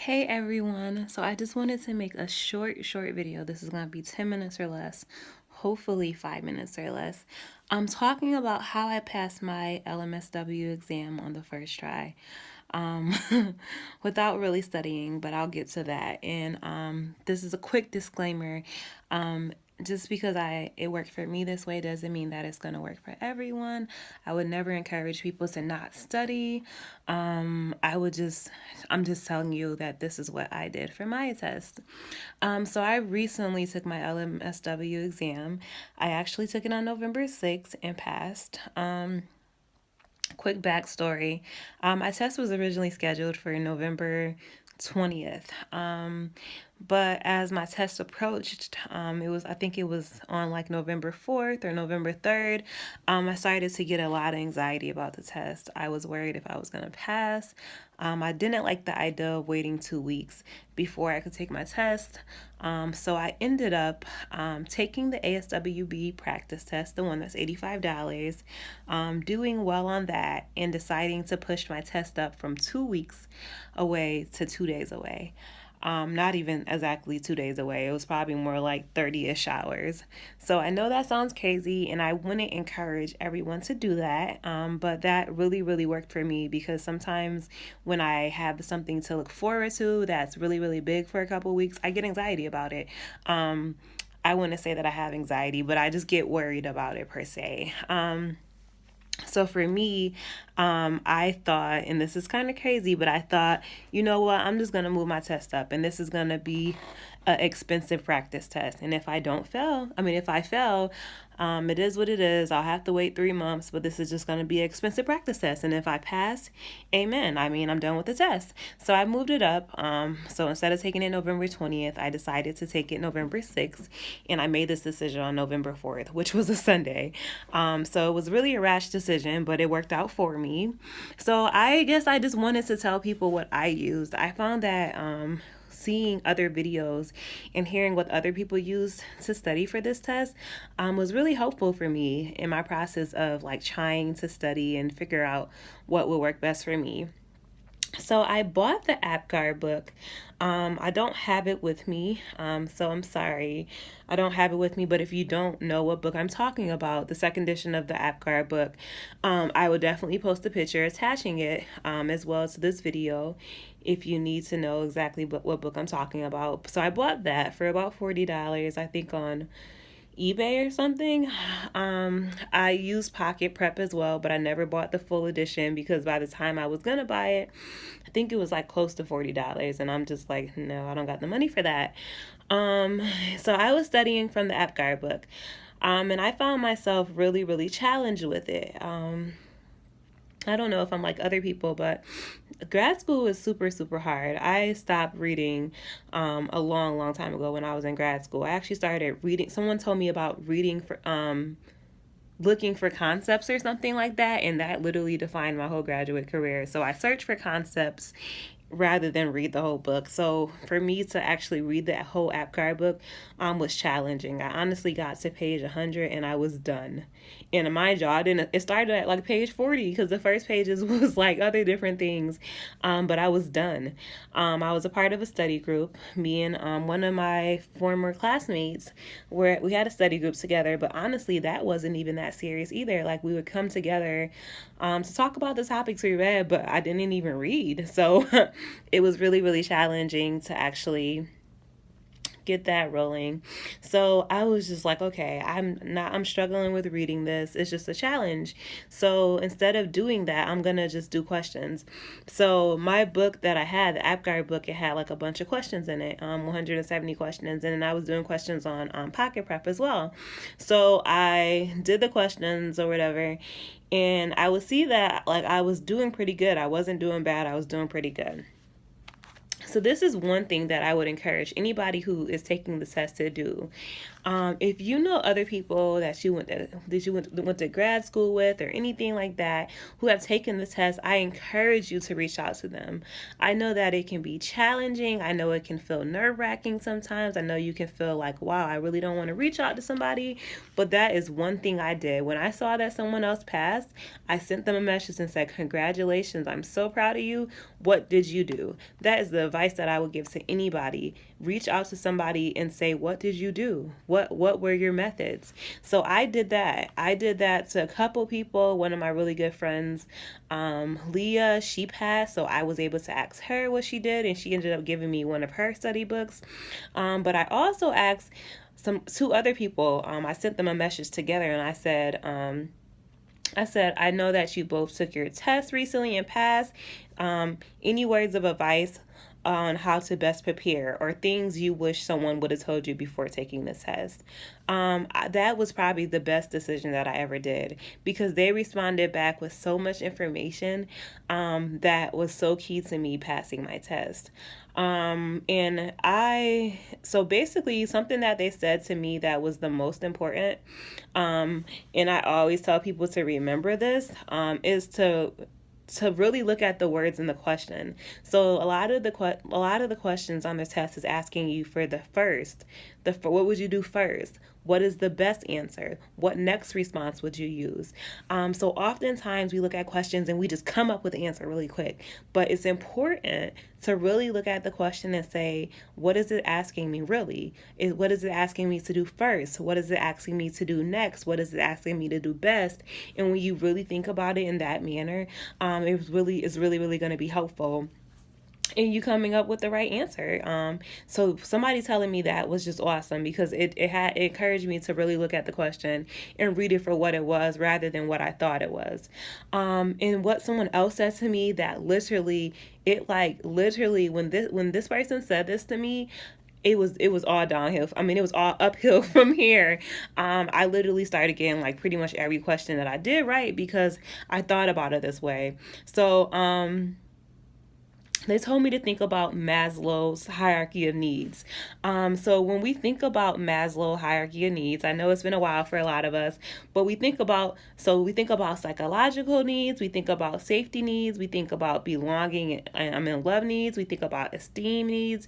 Hey everyone, so I just wanted to make a short video. This is going to be 10 minutes or less, hopefully 5 minutes or less. I'm talking about how I passed my LMSW exam on the first try um, without really studying, but I'll get to that. And this is a quick disclaimer. Just because it worked for me this way doesn't mean that it's going to work for everyone. I would never encourage people to not study. I'm just telling you that this is what I did for my test. So I recently took my LMSW exam. I actually took it on November 6th and passed. Quick backstory. My test was originally scheduled for November 20th. But as my test approached, I think it was on like November 4th or November 3rd, I started to get a lot of anxiety about the test. I was worried if I was going to pass. I didn't like the idea of waiting 2 weeks before I could take my test. So I ended up taking the ASWB practice test, the one that's $85, doing well on that, and deciding to push my test up from 2 weeks away to 2 days away. Not even exactly 2 days away. It was probably more like 30-ish hours. So I know that sounds crazy, and I wouldn't encourage everyone to do that. But that really, really worked for me because sometimes when I have something to look forward to that's really, really big for a couple weeks, I get anxiety about it. I wouldn't say that I have anxiety, but I just get worried about it per se. So for me, I thought, and this is kind of crazy, but I thought, you know what, I'm just going to move my test up, and this is going to be an expensive practice test. And if I fail, it is what it is. I'll have to wait 3 months, but this is just going to be an expensive practice test. And if I pass, amen. I'm done with the test. So I moved it up. So instead of taking it November 20th, I decided to take it November 6th. And I made this decision on November 4th, which was a Sunday. So it was really a rash decision, but it worked out for me. So I guess I just wanted to tell people what I used. I found that seeing other videos and hearing what other people use to study for this test was really helpful for me in my process of like trying to study and figure out what would work best for me. So I bought the APGAR book. I don't have it with me, so I'm sorry. I don't have it with me, but if you don't know what book I'm talking about, the second edition of the APGAR book, I will definitely post a picture attaching it as well to this video if you need to know exactly what book I'm talking about. So I bought that for about $40, I think on eBay or something. I used Pocket Prep as well, but I never bought the full edition because by the time I was gonna buy it, I think it was like close to $40, and I'm just like, no, I don't got the money for that. So I was studying from the APGAR book, and I found myself really, really challenged with it. I don't know if I'm like other people, but grad school is super, super hard. I stopped reading a long, long time ago when I was in grad school. I actually started reading. Someone told me about reading for looking for concepts or something like that, and that literally defined my whole graduate career. So I searched for concepts rather than read the whole book. So for me to actually read that whole APGAR book was challenging. I honestly got to page 100 and I was done. And mind you, it started at like page 40 because the first pages was like other different things, but I was done. I was a part of a study group. Me and one of my former classmates, where we had a study group together, but honestly, that wasn't even that serious either. Like we would come together to talk about the topics we read, but I didn't even read. So it was really, really challenging to actually get that rolling. So I was just like, okay, I'm struggling with reading this. It's just a challenge. So instead of doing that, I'm going to just do questions. So my book that I had, the APGAR book, it had like a bunch of questions in it, 170 questions. And then I was doing questions on Pocket Prep as well. So I did the questions or whatever, and I would see that like I was doing pretty good. I wasn't doing bad. I was doing pretty good. So this is one thing that I would encourage anybody who is taking the test to do. If you know other people that you went to grad school with or anything like that who have taken the test, I encourage you to reach out to them. I know that it can be challenging. I know it can feel nerve-wracking sometimes. I know you can feel like, wow, I really don't want to reach out to somebody. But that is one thing I did. When I saw that someone else passed, I sent them a message and said, congratulations, I'm so proud of you. What did you do? That is the advice advice that I would give to anybody. Reach out to somebody and say, what did you do? What were your methods? So I did that. I did that to a couple people. One of my really good friends, Leah, she passed, so I was able to ask her what she did, and she ended up giving me one of her study books. But I also asked two other people. I sent them a message together, and I said, I know that you both took your test recently and passed. Any words of advice on how to best prepare, or things you wish someone would have told you before taking this test? That was probably the best decision that I ever did, because they responded back with so much information that was so key to me passing my test. So basically, something that they said to me that was the most important, and I always tell people to remember this, is to really look at the words in the question. So a lot of the questions on the test is asking you for what would you do first? What is the best answer? What next response would you use? So oftentimes we look at questions and we just come up with the answer really quick. But it's important to really look at the question and say, what is it asking me really? What is it asking me to do first? What is it asking me to do next? What is it asking me to do best? And when you really think about it in that manner, it's really going to be helpful and you coming up with the right answer. So somebody telling me that was just awesome, because it encouraged me to really look at the question and read it for what it was rather than what I thought it was. And what someone else said to me, that literally when this person said this to me, it was all downhill. I mean, it was all uphill from here. I literally started getting like pretty much every question that I did right, because I thought about it this way. So, they told me to think about Maslow's hierarchy of needs. So when we think about Maslow hierarchy of needs, I know it's been a while for a lot of us, but we think about psychological needs, we think about safety needs, we think about belonging and love needs, we think about esteem needs,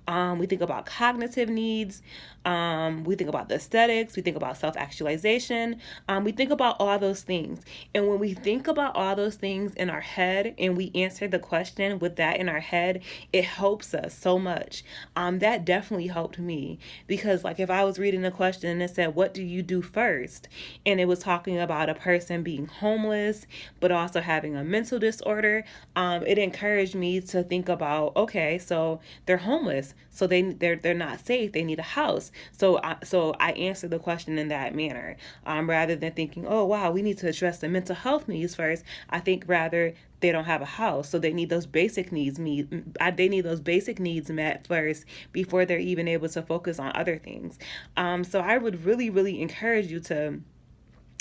we think about cognitive needs, we think about the aesthetics, we think about self-actualization, we think about all those things. And when we think about all those things in our head and we answer the question with that in our head, it helps us so much. That definitely helped me, because like if I was reading a question and it said, what do you do first? And it was talking about a person being homeless, but also having a mental disorder, it encouraged me to think about, okay, so they're homeless, so they're not safe, they need a house. So I answered the question in that manner, rather than thinking, oh wow, we need to address the mental health needs first. I think rather they don't have a house, so they need those basic needs met first before they're even able to focus on other things. So I would really encourage you to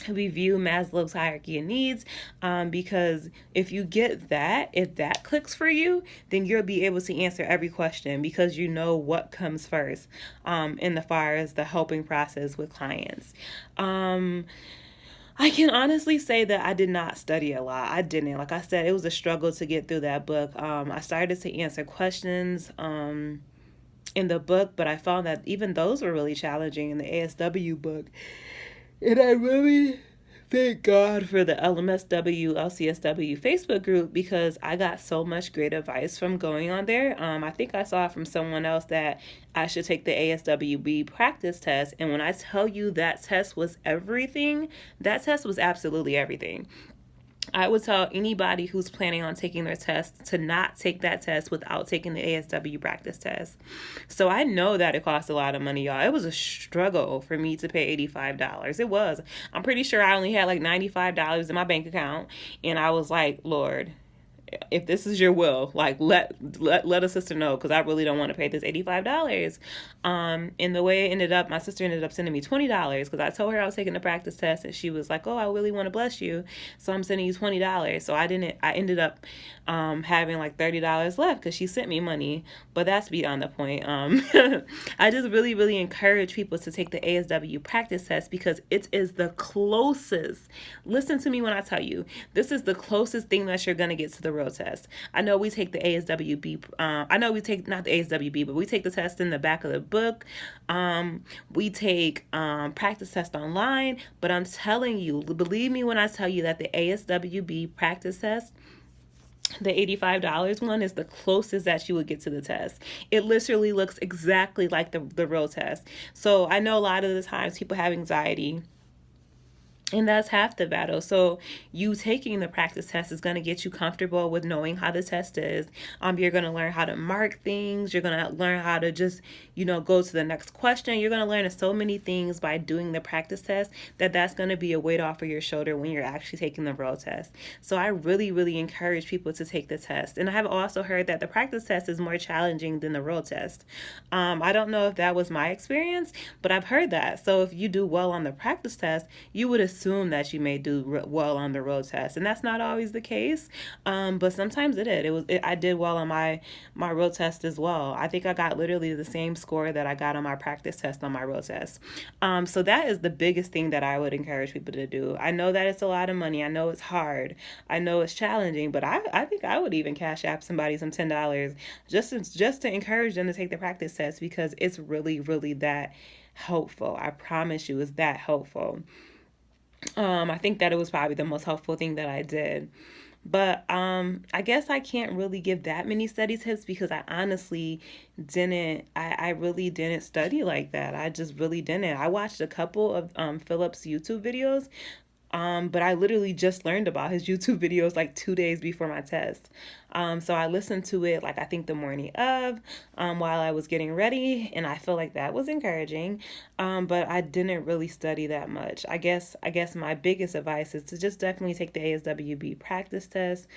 review Maslow's hierarchy of needs, because if that clicks for you, then you'll be able to answer every question, because you know what comes first in the far as the helping process with clients. I can honestly say that I did not study a lot. I didn't. Like I said, it was a struggle to get through that book. I started to answer questions in the book, but I found that even those were really challenging in the ASW book. And I really thank God for the LMSW, LCSW Facebook group, because I got so much great advice from going on there. I think I saw from someone else that I should take the ASWB practice test. And when I tell you that test was everything, that test was absolutely everything. I would tell anybody who's planning on taking their test to not take that test without taking the ASW practice test. So I know that it costs a lot of money, y'all. It was a struggle for me to pay $85. It was. I'm pretty sure I only had like $95 in my bank account. And I was like, Lord, if this is your will, like let a sister know, because I really don't want to pay this $85. And the way it ended up, my sister ended up sending me $20, because I told her I was taking the practice test, and she was like, oh, I really want to bless you, so I'm sending you $20. So I ended up having like $30 left, because she sent me money, but that's beyond the point. I just really encourage people to take the ASW practice test, because it is the closest. Listen to me when I tell you, this is the closest thing that you're going to get to the real test. I know we take the ASWB, not the ASWB, but we take the test in the back of the book. We take practice test online, but I'm telling you, believe me when I tell you that the ASWB practice test The $85 one is the closest that you would get to the test. It literally looks exactly like the real test. So I know a lot of the times people have anxiety, and that's half the battle. So you taking the practice test is going to get you comfortable with knowing how the test is. You're going to learn how to mark things. You're going to learn how to just, go to the next question. You're going to learn so many things by doing the practice test that's going to be a weight off of your shoulder when you're actually taking the real test. So I really, really encourage people to take the test. And I have also heard that the practice test is more challenging than the real test. I don't know if that was my experience, but I've heard that. So if you do well on the practice test, you would assume that you may do well on the road test, and that's not always the case. But sometimes it did. I did well on my road test as well. I think I got literally the same score that I got on my practice test on my road test. So that is the biggest thing that I would encourage people to do. I know that it's a lot of money. I know it's hard. I know it's challenging, but I think I would even cash app somebody some $10 just to encourage them to take the practice test, because it's really, really that helpful. I promise you, it's that helpful. I think that it was probably the most helpful thing that I did. But I guess I can't really give that many study tips because I honestly I really didn't study like that. I just really didn't. I watched a couple of Philip's YouTube videos, but I literally just learned about his YouTube videos like 2 days before my test. So I listened to it like I think the morning of, while I was getting ready, and I feel like that was encouraging. But I didn't really study that much. I guess my biggest advice is to just definitely take the ASWB practice test.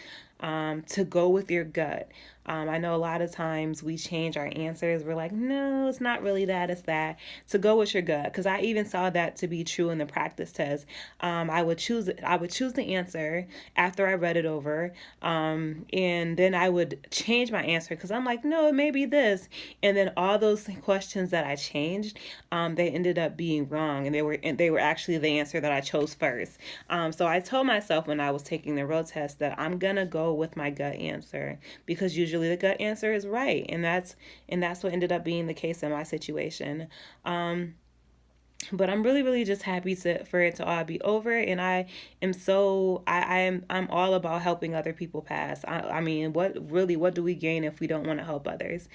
To go with your gut. I know a lot of times we change our answers. We're like, no, it's not really that, it's that. To go with your gut, because I even saw that to be true in the practice test. I would choose the answer after I read it over, and then I would change my answer because I'm like, no, it may be this, and then all those questions that I changed, they ended up being wrong, and they were actually the answer that I chose first. So I told myself when I was taking the road test that I'm gonna go with my gut answer, because usually the gut answer is right, and that's what ended up being the case in my situation. But I'm really, really just happy for it to all be over, and I'm all about helping other people pass. I mean, what do we gain if we don't want to help others?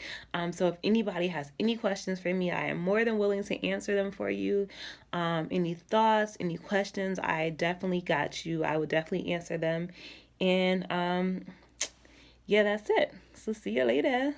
So if anybody has any questions for me, I am more than willing to answer them for you. Any thoughts, any questions, I definitely got you. I would definitely answer them, and yeah, that's it. So see you later.